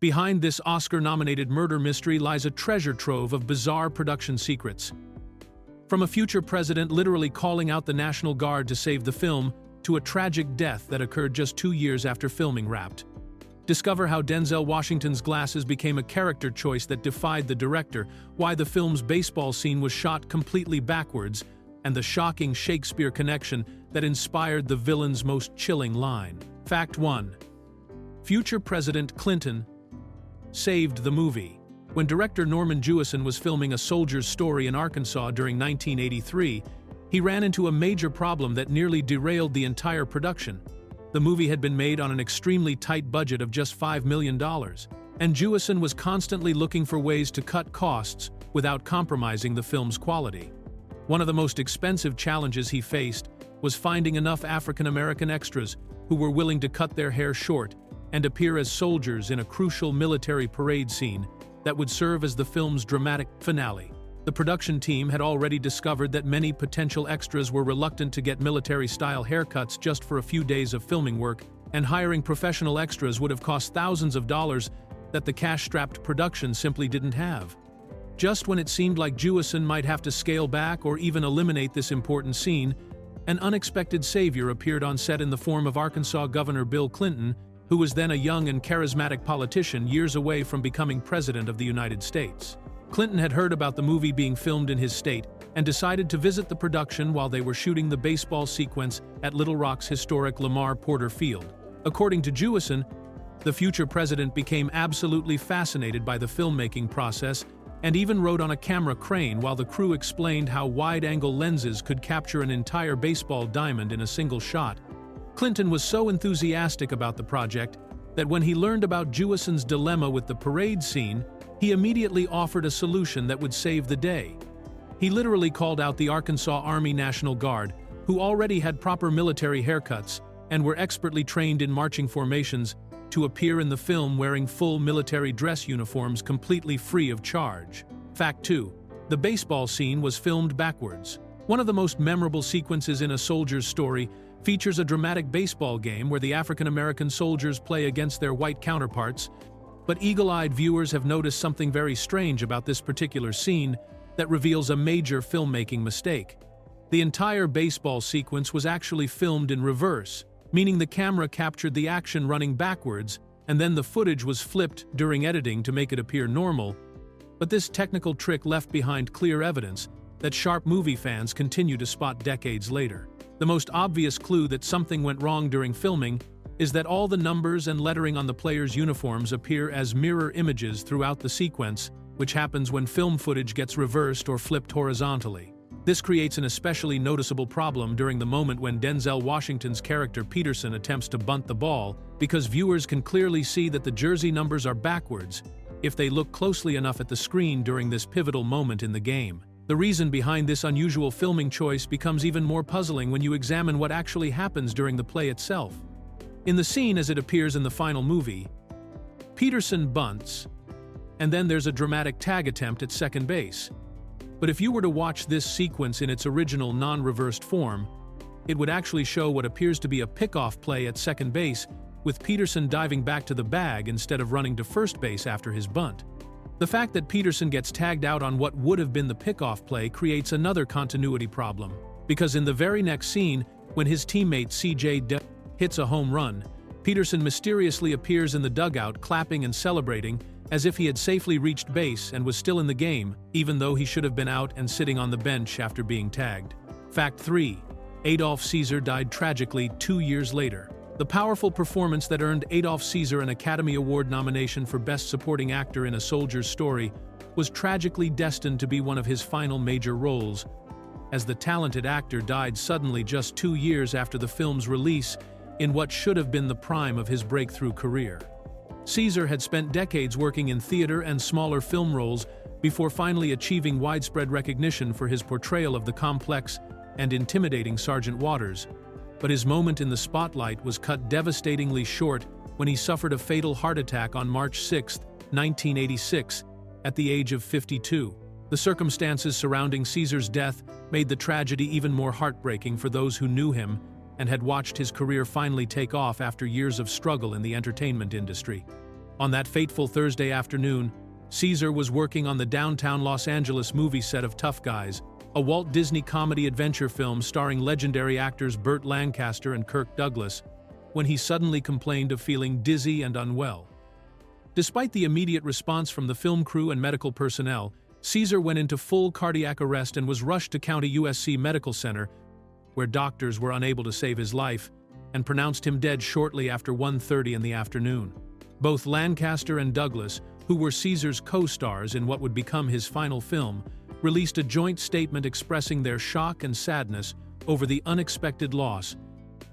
Behind this Oscar-nominated murder mystery lies a treasure trove of bizarre production secrets. From a future president literally calling out the National Guard to save the film, to a tragic death that occurred just 2 years after filming wrapped. Discover how Denzel Washington's glasses became a character choice that defied the director, why the film's baseball scene was shot completely backwards, and the shocking Shakespeare connection that inspired the villain's most chilling line. Fact 1. Future President Clinton saved the movie. When director Norman Jewison was filming A Soldier's Story in Arkansas during 1983, he ran into a major problem that nearly derailed the entire production. The movie had been made on an extremely tight budget of just $5 million, and Jewison was constantly looking for ways to cut costs without compromising the film's quality. One of the most expensive challenges he faced was finding enough African-American extras who were willing to cut their hair short and appear as soldiers in a crucial military parade scene that would serve as the film's dramatic finale. The production team had already discovered that many potential extras were reluctant to get military-style haircuts just for a few days of filming work, and hiring professional extras would have cost thousands of dollars that the cash-strapped production simply didn't have. Just when it seemed like Jewison might have to scale back or even eliminate this important scene, an unexpected savior appeared on set in the form of Arkansas Governor Bill Clinton, who was then a young and charismatic politician years away from becoming President of the United States. Clinton had heard about the movie being filmed in his state and decided to visit the production while they were shooting the baseball sequence at Little Rock's historic Lamar Porter Field. According to Jewison, the future president became absolutely fascinated by the filmmaking process and even rode on a camera crane while the crew explained how wide-angle lenses could capture an entire baseball diamond in a single shot. Clinton was so enthusiastic about the project that when he learned about Jewison's dilemma with the parade scene, he immediately offered a solution that would save the day. He literally called out the Arkansas Army National Guard, who already had proper military haircuts and were expertly trained in marching formations, to appear in the film wearing full military dress uniforms completely free of charge. Fact 2. The baseball scene was filmed backwards. One of the most memorable sequences in A Soldier's Story features a dramatic baseball game where the African-American soldiers play against their white counterparts, but eagle-eyed viewers have noticed something very strange about this particular scene that reveals a major filmmaking mistake. The entire baseball sequence was actually filmed in reverse, meaning the camera captured the action running backwards, and then the footage was flipped during editing to make it appear normal. But this technical trick left behind clear evidence that sharp movie fans continue to spot decades later. The most obvious clue that something went wrong during filming is that all the numbers and lettering on the players' uniforms appear as mirror images throughout the sequence, which happens when film footage gets reversed or flipped horizontally. This creates an especially noticeable problem during the moment when Denzel Washington's character Peterson attempts to bunt the ball, because viewers can clearly see that the jersey numbers are backwards if they look closely enough at the screen during this pivotal moment in the game. The reason behind this unusual filming choice becomes even more puzzling when you examine what actually happens during the play itself. In the scene as it appears in the final movie, Peterson bunts, and then there's a dramatic tag attempt at second base. But if you were to watch this sequence in its original non-reversed form, it would actually show what appears to be a pickoff play at second base, with Peterson diving back to the bag instead of running to first base after his bunt. The fact that Peterson gets tagged out on what would have been the pickoff play creates another continuity problem, because in the very next scene, when his teammate C.J. hits a home run, Peterson mysteriously appears in the dugout clapping and celebrating as if he had safely reached base and was still in the game, even though he should have been out and sitting on the bench after being tagged. Fact 3. Adolph Caesar died tragically 2 years later. The powerful performance that earned Adolph Caesar an Academy Award nomination for Best Supporting Actor in A Soldier's Story was tragically destined to be one of his final major roles, as the talented actor died suddenly just 2 years after the film's release in what should have been the prime of his breakthrough career. Caesar had spent decades working in theater and smaller film roles before finally achieving widespread recognition for his portrayal of the complex and intimidating Sergeant Waters, but his moment in the spotlight was cut devastatingly short when he suffered a fatal heart attack on March 6, 1986, at the age of 52. The circumstances surrounding Caesar's death made the tragedy even more heartbreaking for those who knew him and had watched his career finally take off after years of struggle in the entertainment industry. On that fateful Thursday afternoon, Caesar was working on the downtown Los Angeles movie set of Tough Guys, a Walt Disney comedy adventure film starring legendary actors Burt Lancaster and Kirk Douglas, when he suddenly complained of feeling dizzy and unwell. Despite the immediate response from the film crew and medical personnel, Caesar went into full cardiac arrest and was rushed to County USC Medical Center, where doctors were unable to save his life, and pronounced him dead shortly after 1:30 in the afternoon. Both Lancaster and Douglas, who were Caesar's co-stars in what would become his final film, released a joint statement expressing their shock and sadness over the unexpected loss,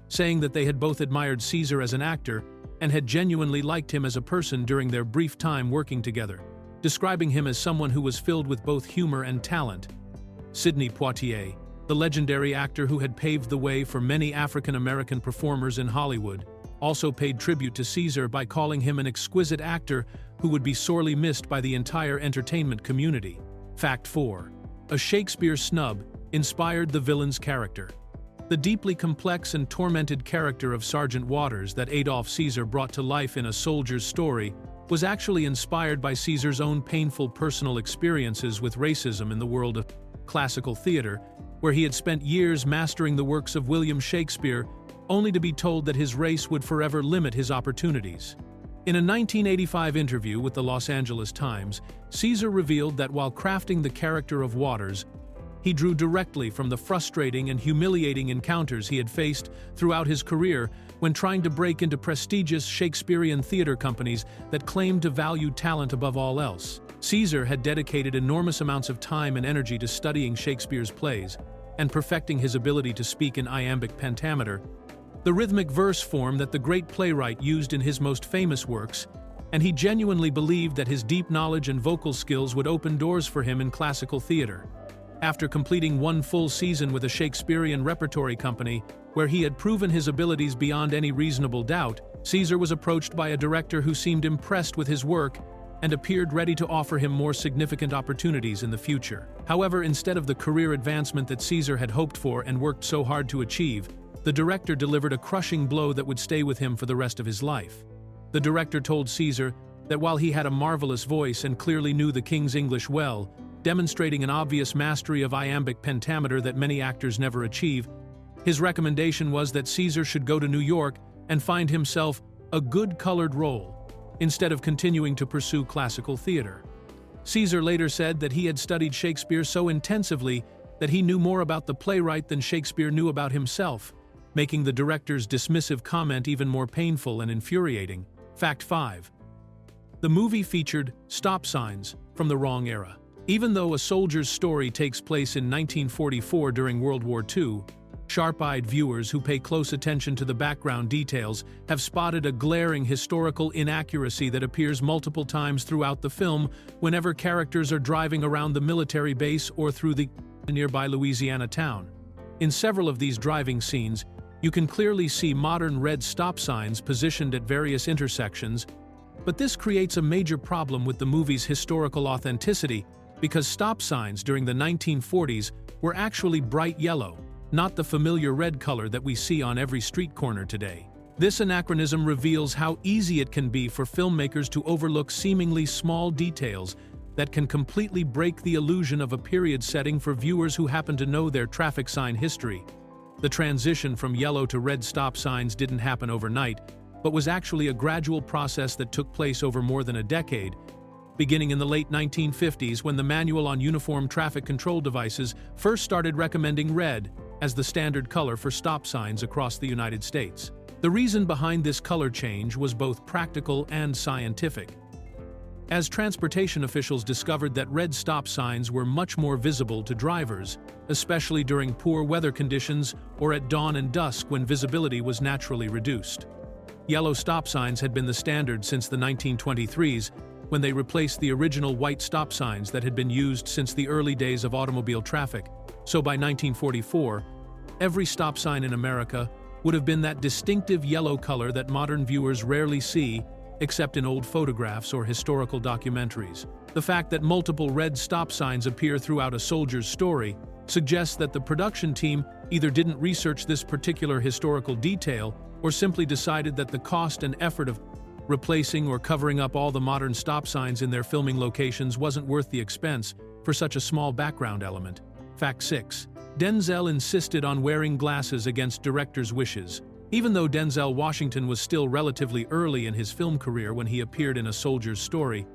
saying that they had both admired Caesar as an actor and had genuinely liked him as a person during their brief time working together, describing him as someone who was filled with both humor and talent. Sidney Poitier, the legendary actor who had paved the way for many African-American performers in Hollywood, also paid tribute to Caesar by calling him an exquisite actor who would be sorely missed by the entire entertainment community. Fact 4. A Shakespeare snub inspired the villain's character. The deeply complex and tormented character of Sergeant Waters that Adolph Caesar brought to life in A Soldier's Story was actually inspired by Caesar's own painful personal experiences with racism in the world of classical theater, where he had spent years mastering the works of William Shakespeare, only to be told that his race would forever limit his opportunities. In a 1985 interview with the Los Angeles Times, Caesar revealed that while crafting the character of Waters, he drew directly from the frustrating and humiliating encounters he had faced throughout his career when trying to break into prestigious Shakespearean theater companies that claimed to value talent above all else. Caesar had dedicated enormous amounts of time and energy to studying Shakespeare's plays and perfecting his ability to speak in iambic pentameter, the rhythmic verse form that the great playwright used in his most famous works, and he genuinely believed that his deep knowledge and vocal skills would open doors for him in classical theater. After completing one full season with a Shakespearean repertory company, where he had proven his abilities beyond any reasonable doubt, Caesar was approached by a director who seemed impressed with his work and appeared ready to offer him more significant opportunities in the future. However, instead of the career advancement that Caesar had hoped for and worked so hard to achieve, the director delivered a crushing blow that would stay with him for the rest of his life. The director told Caesar that while he had a marvelous voice and clearly knew the King's English well, demonstrating an obvious mastery of iambic pentameter that many actors never achieve, his recommendation was that Caesar should go to New York and find himself a good-colored role, instead of continuing to pursue classical theater. Caesar later said that he had studied Shakespeare so intensively that he knew more about the playwright than Shakespeare knew about himself, making the director's dismissive comment even more painful and infuriating. Fact 5. The movie featured stop signs from the wrong era. Even though A Soldier's Story takes place in 1944 during World War II, sharp-eyed viewers who pay close attention to the background details have spotted a glaring historical inaccuracy that appears multiple times throughout the film whenever characters are driving around the military base or through the nearby Louisiana town. In several of these driving scenes, you can clearly see modern red stop signs positioned at various intersections, but this creates a major problem with the movie's historical authenticity because stop signs during the 1940s were actually bright yellow, not the familiar red color that we see on every street corner today. This anachronism reveals how easy it can be for filmmakers to overlook seemingly small details that can completely break the illusion of a period setting for viewers who happen to know their traffic sign history. The transition from yellow to red stop signs didn't happen overnight, but was actually a gradual process that took place over more than a decade, beginning in the late 1950s when the Manual on Uniform Traffic Control Devices first started recommending red as the standard color for stop signs across the United States. The reason behind this color change was both practical and scientific. As transportation officials discovered that red stop signs were much more visible to drivers, especially during poor weather conditions or at dawn and dusk when visibility was naturally reduced. Yellow stop signs had been the standard since the 1923s, when they replaced the original white stop signs that had been used since the early days of automobile traffic. So by 1944, every stop sign in America would have been that distinctive yellow color that modern viewers rarely see, except in old photographs or historical documentaries. The fact that multiple red stop signs appear throughout A Soldier's Story suggests that the production team either didn't research this particular historical detail or simply decided that the cost and effort of Replacing or covering up all the modern stop signs in their filming locations wasn't worth the expense for such a small background element. Fact 6. Denzel insisted on wearing glasses against directors' wishes. Even though Denzel Washington was still relatively early in his film career when he appeared in A Soldier's Story,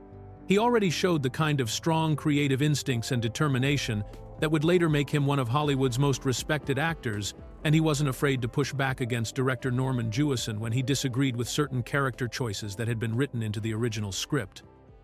he already showed the kind of strong creative instincts and determination that would later make him one of Hollywood's most respected actors, and he wasn't afraid to push back against director Norman Jewison when he disagreed with certain character choices that had been written into the original script.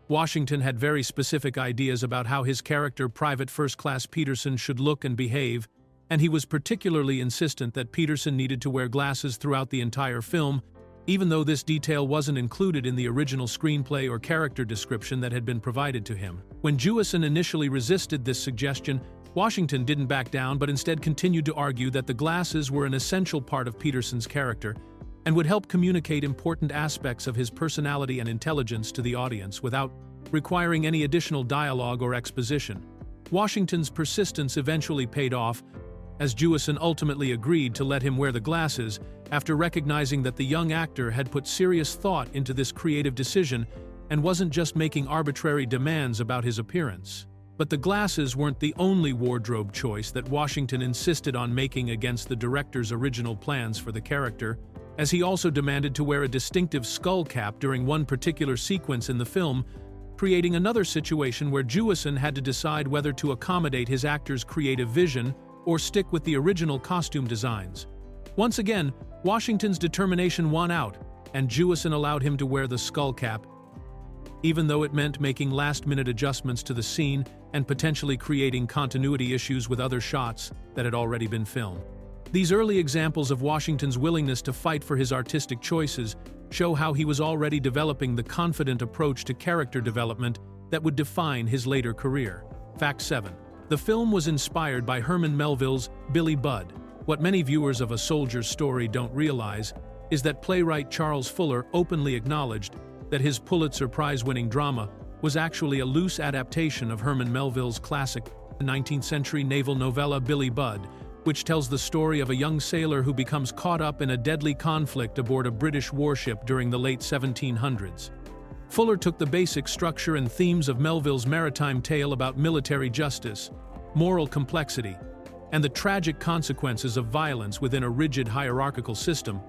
Washington had very specific ideas about how his character Private First Class Peterson should look and behave, and he was particularly insistent that Peterson needed to wear glasses throughout the entire film, even though this detail wasn't included in the original screenplay or character description that had been provided to him. When Jewison initially resisted this suggestion, Washington didn't back down but instead continued to argue that the glasses were an essential part of Peterson's character and would help communicate important aspects of his personality and intelligence to the audience without requiring any additional dialogue or exposition. Washington's persistence eventually paid off, as Jewison ultimately agreed to let him wear the glasses after recognizing that the young actor had put serious thought into this creative decision and wasn't just making arbitrary demands about his appearance. But the glasses weren't the only wardrobe choice that Washington insisted on making against the director's original plans for the character, as he also demanded to wear a distinctive skull cap during one particular sequence in the film, creating another situation where Jewison had to decide whether to accommodate his actor's creative vision or stick with the original costume designs. Once again, Washington's determination won out, and Jewison allowed him to wear the skull cap, even though it meant making last-minute adjustments to the scene and potentially creating continuity issues with other shots that had already been filmed. These early examples of Washington's willingness to fight for his artistic choices show how he was already developing the confident approach to character development that would define his later career. Fact 7. The film was inspired by Herman Melville's Billy Budd. What many viewers of A Soldier's Story don't realize is that playwright Charles Fuller openly acknowledged that his Pulitzer Prize-winning drama was actually a loose adaptation of Herman Melville's classic 19th-century naval novella Billy Budd, which tells the story of a young sailor who becomes caught up in a deadly conflict aboard a British warship during the late 1700s. Fuller took the basic structure and themes of Melville's maritime tale about military justice, moral complexity, and the tragic consequences of violence within a rigid hierarchical system,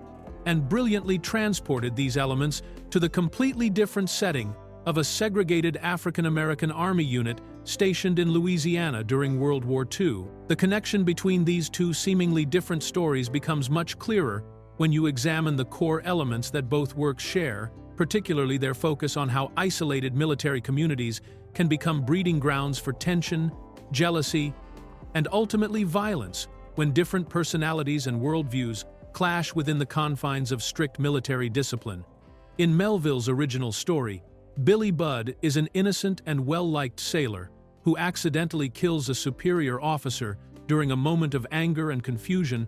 and brilliantly transported these elements to the completely different setting of a segregated African-American Army unit stationed in Louisiana during World War II. The connection between these two seemingly different stories becomes much clearer when you examine the core elements that both works share, particularly their focus on how isolated military communities can become breeding grounds for tension, jealousy, and ultimately violence when different personalities and worldviews clash within the confines of strict military discipline. In Melville's original story, Billy Budd is an innocent and well-liked sailor who accidentally kills a superior officer during a moment of anger and confusion,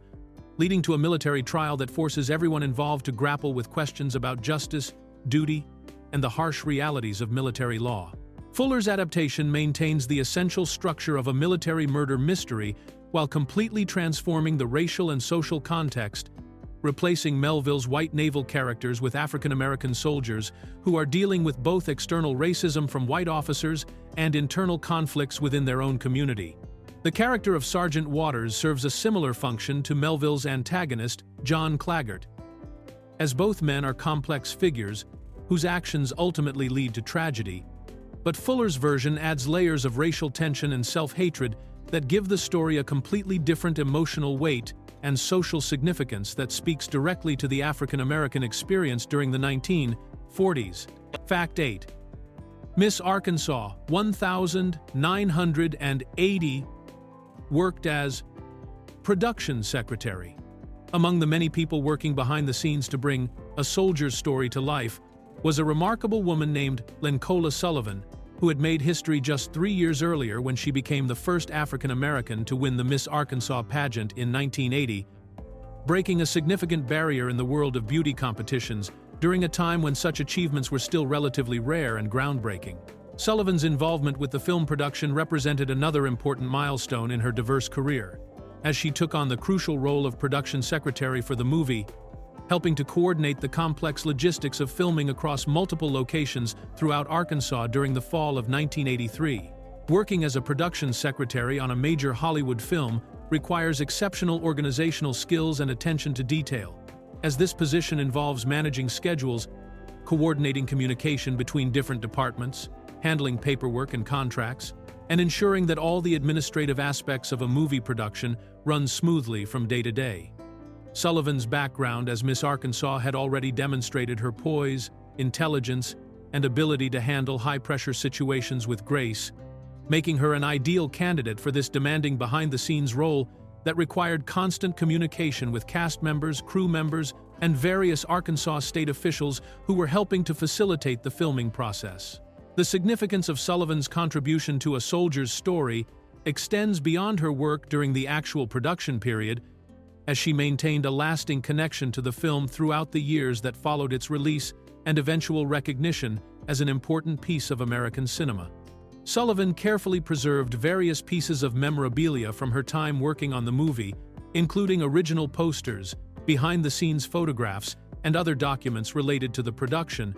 leading to a military trial that forces everyone involved to grapple with questions about justice, duty, and the harsh realities of military law. Fuller's adaptation maintains the essential structure of a military murder mystery while completely transforming the racial and social context, replacing Melville's white naval characters with African-American soldiers who are dealing with both external racism from white officers and internal conflicts within their own community. The character of Sergeant Waters serves a similar function to Melville's antagonist, John Claggart, as both men are complex figures whose actions ultimately lead to tragedy. But Fuller's version adds layers of racial tension and self-hatred that give the story a completely different emotional weight and social significance that speaks directly to the African-American experience during the 1940s. Fact 8. Miss Arkansas, 1980, worked as production secretary. Among the many people working behind the scenes to bring A Soldier's Story to life was a remarkable woman named Lencola Sullivan, who had made history just 3 years earlier when she became the first African-American to win the Miss Arkansas pageant in 1980, breaking a significant barrier in the world of beauty competitions during a time when such achievements were still relatively rare and groundbreaking. Sullivan's involvement with the film production represented another important milestone in her diverse career, as she took on the crucial role of production secretary for the movie, helping to coordinate the complex logistics of filming across multiple locations throughout Arkansas during the fall of 1983. Working as a production secretary on a major Hollywood film requires exceptional organizational skills and attention to detail, as this position involves managing schedules, coordinating communication between different departments, handling paperwork and contracts, and ensuring that all the administrative aspects of a movie production run smoothly from day to day. Sullivan's background as Miss Arkansas had already demonstrated her poise, intelligence, and ability to handle high-pressure situations with grace, making her an ideal candidate for this demanding behind-the-scenes role that required constant communication with cast members, crew members, and various Arkansas state officials who were helping to facilitate the filming process. The significance of Sullivan's contribution to A Soldier's Story extends beyond her work during the actual production period, as she maintained a lasting connection to the film throughout the years that followed its release and eventual recognition as an important piece of American cinema. Sullivan carefully preserved various pieces of memorabilia from her time working on the movie, including original posters, behind-the-scenes photographs, and other documents related to the production,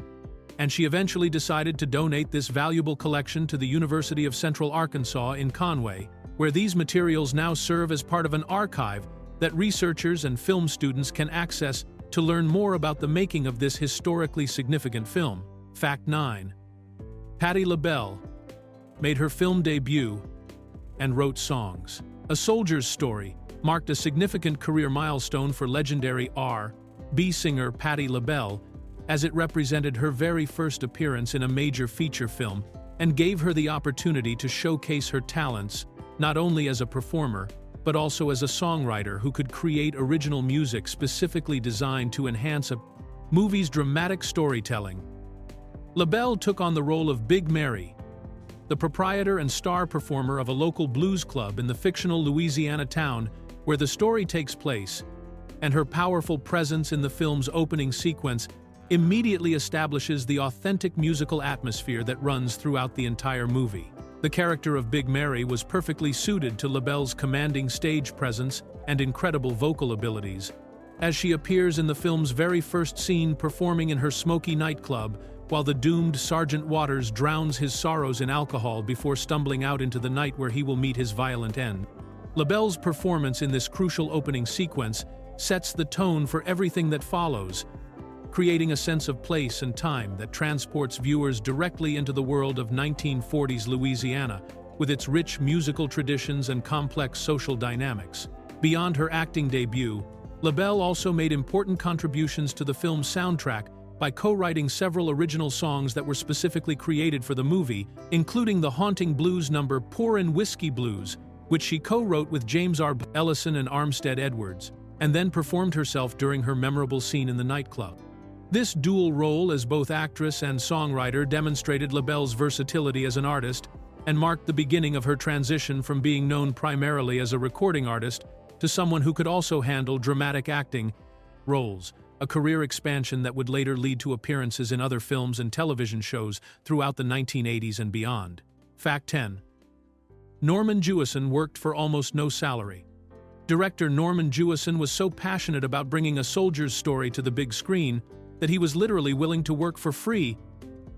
and she eventually decided to donate this valuable collection to the University of Central Arkansas in Conway, where these materials now serve as part of an archive that researchers and film students can access to learn more about the making of this historically significant film. Fact 9. Patti LaBelle made her film debut and wrote songs. A Soldier's Story marked a significant career milestone for legendary R&B singer Patti LaBelle, as it represented her very first appearance in a major feature film and gave her the opportunity to showcase her talents not only as a performer, but also as a songwriter who could create original music specifically designed to enhance a movie's dramatic storytelling. LaBelle took on the role of Big Mary, the proprietor and star performer of a local blues club in the fictional Louisiana town where the story takes place, and her powerful presence in the film's opening sequence immediately establishes the authentic musical atmosphere that runs throughout the entire movie. The character of Big Mary was perfectly suited to LaBelle's commanding stage presence and incredible vocal abilities, as she appears in the film's very first scene performing in her smoky nightclub while the doomed Sergeant Waters drowns his sorrows in alcohol before stumbling out into the night where he will meet his violent end. LaBelle's performance in this crucial opening sequence sets the tone for everything that follows, creating a sense of place and time that transports viewers directly into the world of 1940s Louisiana, with its rich musical traditions and complex social dynamics. Beyond her acting debut, LaBelle also made important contributions to the film's soundtrack by co-writing several original songs that were specifically created for the movie, including the haunting blues number Pourin' Whiskey Blues, which she co-wrote with James R. Ellison and Armstead Edwards, and then performed herself during her memorable scene in the nightclub. This dual role as both actress and songwriter demonstrated LaBelle's versatility as an artist and marked the beginning of her transition from being known primarily as a recording artist to someone who could also handle dramatic acting roles, a career expansion that would later lead to appearances in other films and television shows throughout the 1980s and beyond. Fact 10. Norman Jewison worked for almost no salary. Director Norman Jewison was so passionate about bringing A Soldier's Story to the big screen that he was literally willing to work for free,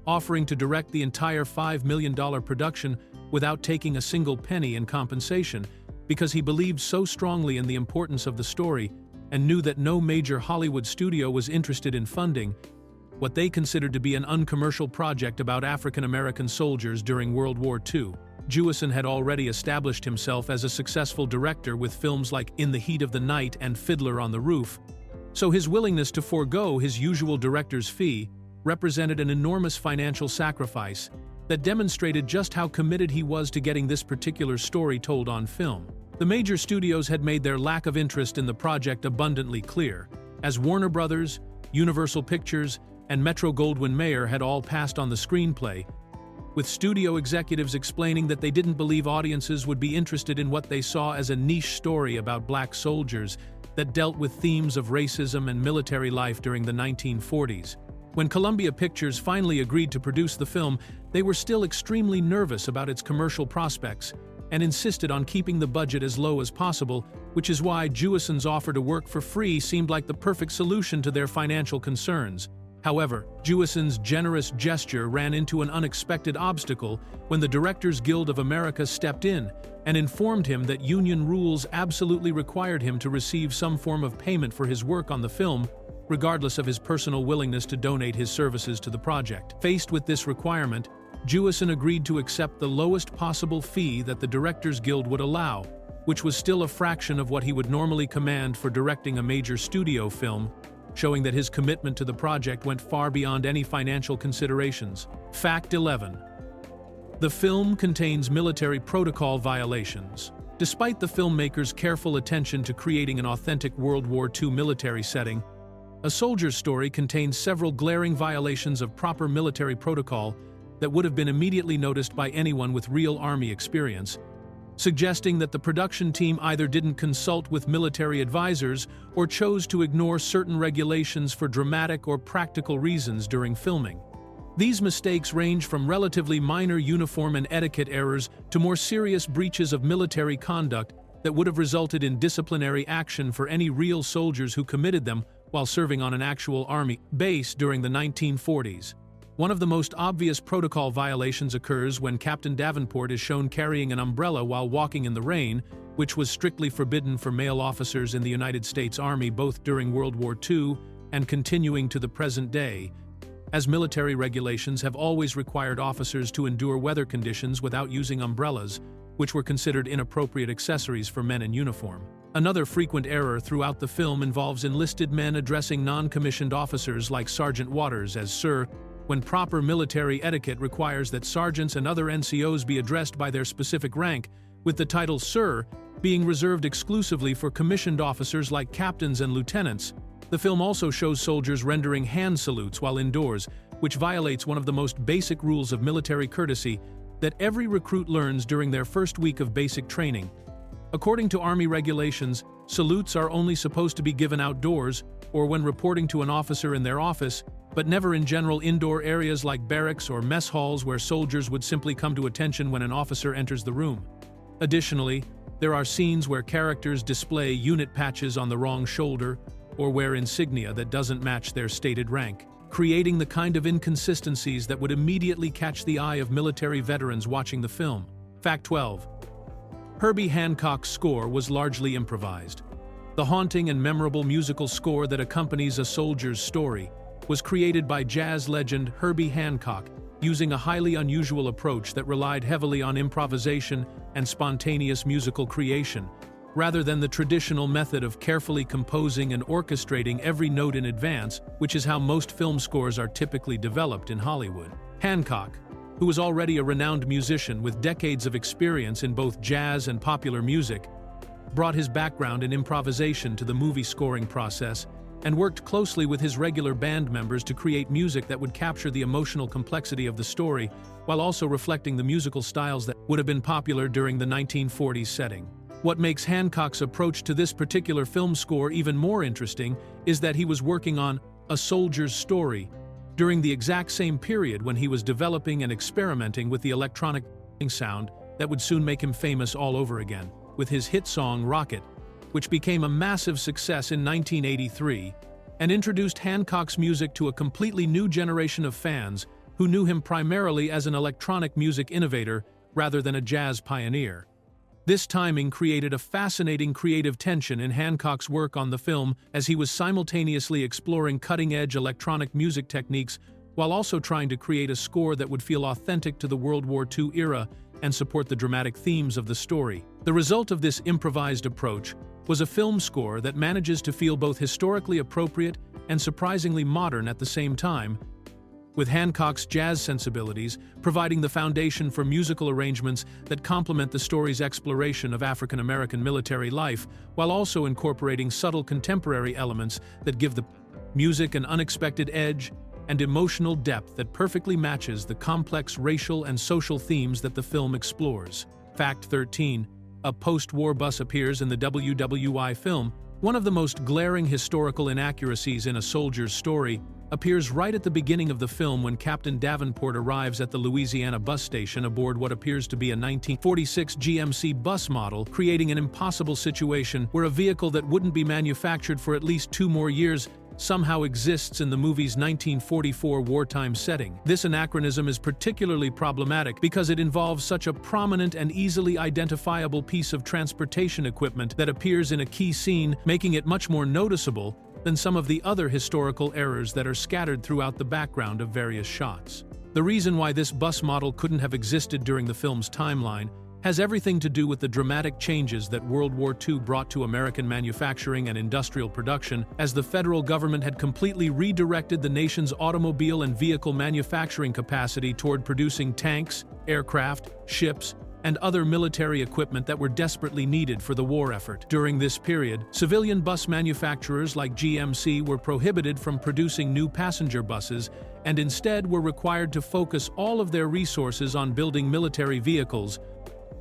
offering to direct the entire $5 million production without taking a single penny in compensation, because he believed so strongly in the importance of the story and knew that no major Hollywood studio was interested in funding what they considered to be an uncommercial project about African-American soldiers during World War II. Jewison had already established himself as a successful director with films like In the Heat of the Night and Fiddler on the Roof, so his willingness to forego his usual director's fee represented an enormous financial sacrifice that demonstrated just how committed he was to getting this particular story told on film. The major studios had made their lack of interest in the project abundantly clear, as Warner Brothers, Universal Pictures, and Metro-Goldwyn-Mayer had all passed on the screenplay, with studio executives explaining that they didn't believe audiences would be interested in what they saw as a niche story about black soldiers that dealt with themes of racism and military life during the 1940s. When Columbia Pictures finally agreed to produce the film, they were still extremely nervous about its commercial prospects, and insisted on keeping the budget as low as possible, which is why Jewison's offer to work for free seemed like the perfect solution to their financial concerns. However, Jewison's generous gesture ran into an unexpected obstacle when the Directors Guild of America stepped in and informed him that union rules absolutely required him to receive some form of payment for his work on the film, regardless of his personal willingness to donate his services to the project. Faced with this requirement, Jewison agreed to accept the lowest possible fee that the Directors Guild would allow, which was still a fraction of what he would normally command for directing a major studio film, showing that his commitment to the project went far beyond any financial considerations. Fact 11. The film contains military protocol violations. Despite the filmmaker's careful attention to creating an authentic World War II military setting, A Soldier's Story contains several glaring violations of proper military protocol that would have been immediately noticed by anyone with real Army experience, suggesting that the production team either didn't consult with military advisors or chose to ignore certain regulations for dramatic or practical reasons during filming. These mistakes range from relatively minor uniform and etiquette errors to more serious breaches of military conduct that would have resulted in disciplinary action for any real soldiers who committed them while serving on an actual Army base during the 1940s. One of the most obvious protocol violations occurs when Captain Davenport is shown carrying an umbrella while walking in the rain, which was strictly forbidden for male officers in the United States Army both during World War II and continuing to the present day, as military regulations have always required officers to endure weather conditions without using umbrellas, which were considered inappropriate accessories for men in uniform. Another frequent error throughout the film involves enlisted men addressing non-commissioned officers like Sergeant Waters as Sir, when proper military etiquette requires that sergeants and other NCOs be addressed by their specific rank, with the title Sir being reserved exclusively for commissioned officers like captains and lieutenants. The film also shows soldiers rendering hand salutes while indoors, which violates one of the most basic rules of military courtesy that every recruit learns during their first week of basic training. According to Army regulations, salutes are only supposed to be given outdoors or when reporting to an officer in their office, but never in general indoor areas like barracks or mess halls where soldiers would simply come to attention when an officer enters the room. Additionally, there are scenes where characters display unit patches on the wrong shoulder or wear insignia that doesn't match their stated rank, creating the kind of inconsistencies that would immediately catch the eye of military veterans watching the film. Fact 12. Herbie Hancock's score was largely improvised. The haunting and memorable musical score that accompanies A Soldier's Story was created by jazz legend Herbie Hancock using a highly unusual approach that relied heavily on improvisation and spontaneous musical creation, rather than the traditional method of carefully composing and orchestrating every note in advance, which is how most film scores are typically developed in Hollywood. Hancock, who was already a renowned musician with decades of experience in both jazz and popular music, brought his background in improvisation to the movie scoring process and worked closely with his regular band members to create music that would capture the emotional complexity of the story while also reflecting the musical styles that would have been popular during the 1940s setting. What makes Hancock's approach to this particular film score even more interesting is that he was working on A Soldier's Story during the exact same period when he was developing and experimenting with the electronic sound that would soon make him famous all over again, with his hit song Rocket, which became a massive success in 1983 and introduced Hancock's music to a completely new generation of fans who knew him primarily as an electronic music innovator rather than a jazz pioneer. This timing created a fascinating creative tension in Hancock's work on the film as he was simultaneously exploring cutting-edge electronic music techniques while also trying to create a score that would feel authentic to the World War II era and support the dramatic themes of the story. The result of this improvised approach was a film score that manages to feel both historically appropriate and surprisingly modern at the same time, with Hancock's jazz sensibilities providing the foundation for musical arrangements that complement the story's exploration of African American military life, while also incorporating subtle contemporary elements that give the music an unexpected edge and emotional depth that perfectly matches the complex racial and social themes that the film explores. Fact 13. A post-war bus appears in the WWI film. One of the most glaring historical inaccuracies in A Soldier's Story appears right at the beginning of the film when Captain Davenport arrives at the Louisiana bus station aboard what appears to be a 1946 GMC bus model, creating an impossible situation where a vehicle that wouldn't be manufactured for at least 2 more years somehow exists in the movie's 1944 wartime setting. This anachronism is particularly problematic because it involves such a prominent and easily identifiable piece of transportation equipment that appears in a key scene, making it much more noticeable than some of the other historical errors that are scattered throughout the background of various shots. The reason why this bus model couldn't have existed during the film's timeline has everything to do with the dramatic changes that World War II brought to American manufacturing and industrial production, as the federal government had completely redirected the nation's automobile and vehicle manufacturing capacity toward producing tanks, aircraft, ships, and other military equipment that were desperately needed for the war effort. During this period, civilian bus manufacturers like GMC were prohibited from producing new passenger buses and instead were required to focus all of their resources on building military vehicles,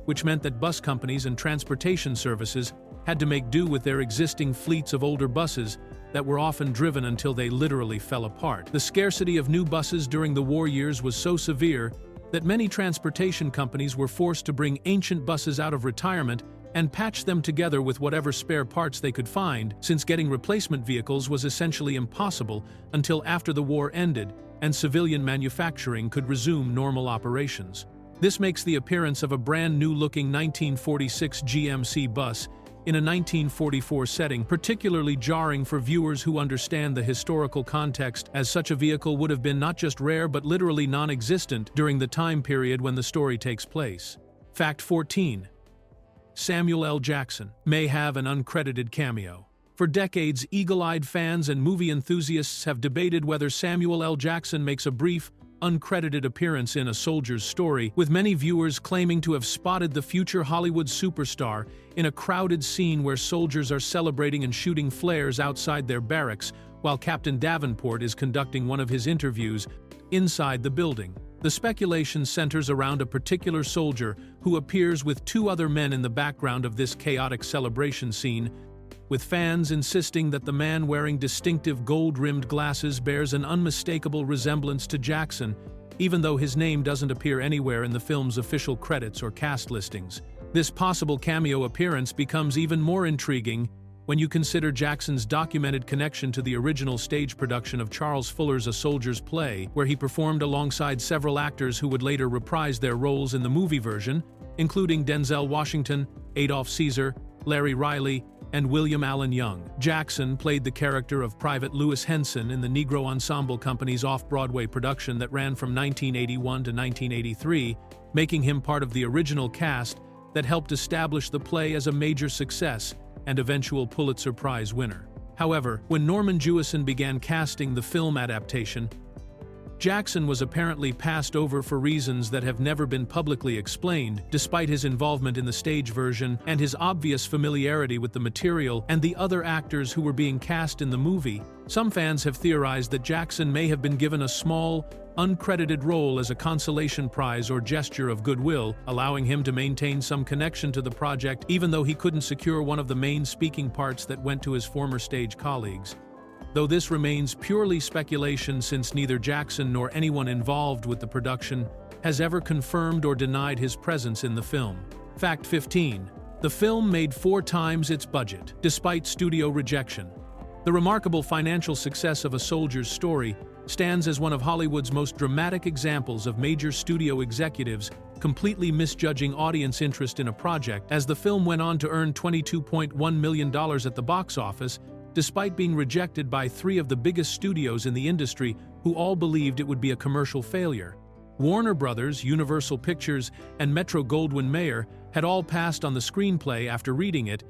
which meant that bus companies and transportation services had to make do with their existing fleets of older buses that were often driven until they literally fell apart. The scarcity of new buses during the war years was so severe that many transportation companies were forced to bring ancient buses out of retirement and patch them together with whatever spare parts they could find, since getting replacement vehicles was essentially impossible until after the war ended and civilian manufacturing could resume normal operations. This makes the appearance of a brand new-looking 1946 GMC bus in a 1944 setting particularly jarring for viewers who understand the historical context, as such a vehicle would have been not just rare but literally non-existent during the time period when the story takes place. Fact 14. Samuel L. Jackson may have an uncredited cameo. For decades, eagle-eyed fans and movie enthusiasts have debated whether Samuel L. Jackson makes a brief, uncredited appearance in A Soldier's Story, with many viewers claiming to have spotted the future Hollywood superstar in a crowded scene where soldiers are celebrating and shooting flares outside their barracks while Captain Davenport is conducting one of his interviews inside the building. The speculation centers around a particular soldier who appears with 2 other men in the background of this chaotic celebration scene, with fans insisting that the man wearing distinctive gold-rimmed glasses bears an unmistakable resemblance to Jackson, even though his name doesn't appear anywhere in the film's official credits or cast listings. This possible cameo appearance becomes even more intriguing when you consider Jackson's documented connection to the original stage production of Charles Fuller's A Soldier's Play, where he performed alongside several actors who would later reprise their roles in the movie version, including Denzel Washington, Adolph Caesar, Larry Riley, and William Allen Young. Jackson played the character of Private Lewis Henson in the Negro Ensemble Company's off-Broadway production that ran from 1981 to 1983, making him part of the original cast that helped establish the play as a major success and eventual Pulitzer Prize winner. However, when Norman Jewison began casting the film adaptation, Jackson was apparently passed over for reasons that have never been publicly explained, despite his involvement in the stage version and his obvious familiarity with the material and the other actors who were being cast in the movie. Some fans have theorized that Jackson may have been given a small, uncredited role as a consolation prize or gesture of goodwill, allowing him to maintain some connection to the project even though he couldn't secure one of the main speaking parts that went to his former stage colleagues. Though this remains purely speculation since neither Jackson nor anyone involved with the production has ever confirmed or denied his presence in the film. Fact 15. The film made 4 times its budget, despite studio rejection. The remarkable financial success of A Soldier's Story stands as one of Hollywood's most dramatic examples of major studio executives completely misjudging audience interest in a project, as the film went on to earn $22.1 million at the box office, despite being rejected by 3 of the biggest studios in the industry who all believed it would be a commercial failure. Warner Brothers, Universal Pictures, and Metro-Goldwyn-Mayer had all passed on the screenplay after reading it,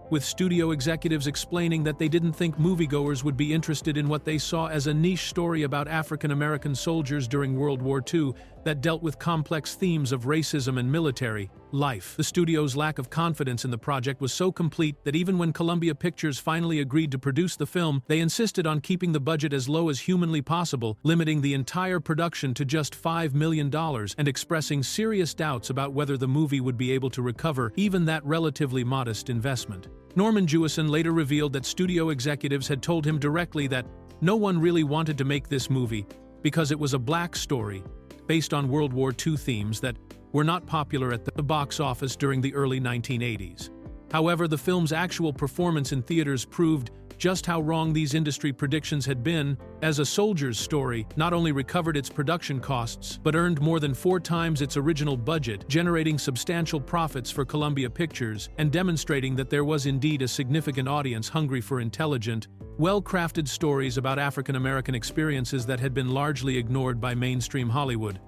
with studio executives explaining that they didn't think moviegoers would be interested in what they saw as a niche story about African-American soldiers during World War II that dealt with complex themes of racism and military life. The studio's lack of confidence in the project was so complete that even when Columbia Pictures finally agreed to produce the film, they insisted on keeping the budget as low as humanly possible, limiting the entire production to just $5 million and expressing serious doubts about whether the movie would be able to recover even that relatively modest investment. Norman Jewison later revealed that studio executives had told him directly that, No one really wanted to make this movie because it was a black story based on World War II themes that were not popular at the box office during the early 1980s. However, the film's actual performance in theaters proved just how wrong these industry predictions had been, as A Soldier's Story not only recovered its production costs but earned more than 4 times its original budget, generating substantial profits for Columbia Pictures and demonstrating that there was indeed a significant audience hungry for intelligent, well-crafted stories about African American experiences that had been largely ignored by mainstream Hollywood.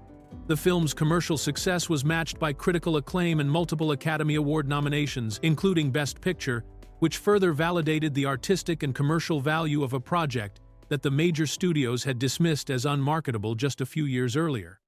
The film's commercial success was matched by critical acclaim and multiple Academy Award nominations, including Best Picture, which further validated the artistic and commercial value of a project that the major studios had dismissed as unmarketable just a few years earlier.